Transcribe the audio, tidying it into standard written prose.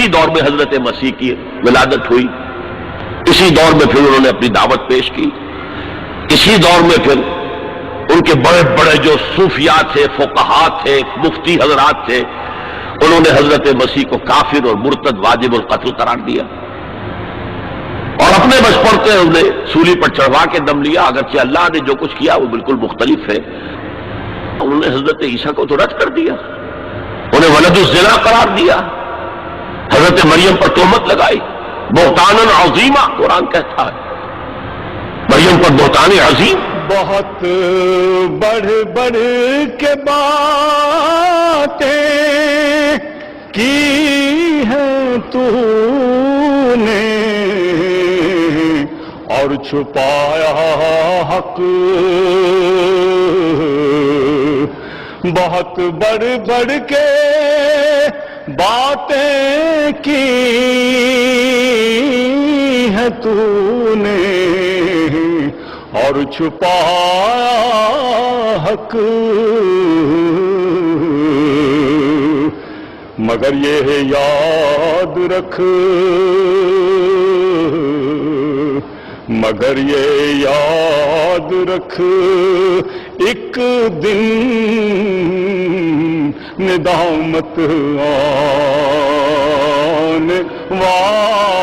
اسی دور میں حضرت مسیح کی ولادت ہوئی، اسی دور میں پھر انہوں نے اپنی دعوت پیش کی، اسی دور میں پھر ان کے بڑے بڑے جو صوفیاء تھے، فقہاء تھے، مفتی حضرات تھے، انہوں نے حضرت مسیح کو کافر اور مرتد واجب القتل قرار دیا اور اپنے بچپن سے انہیں سولی پر چڑھوا کے دم لیا، اگرچہ اللہ نے جو کچھ کیا وہ بالکل مختلف ہے۔ انہوں نے حضرت عیسیٰ کو تو رد کر دیا، انہیں ولد الزنا قرار دیا، حضرت مریم پر تہمت لگائی، بہتان عظیمہ قرآن کہتا ہے، مریم پر بہتان عظیم۔ بہت بڑھ بڑھ کے باتیں کی ہیں تو نے اور چھپایا حق، بہت بڑھ بڑھ کے باتیں کی ہیں تو نے اور چھپایا حق، مگر یہ یاد رکھ، مگر یہ یاد رکھ، ایک دن ندامت آنے والی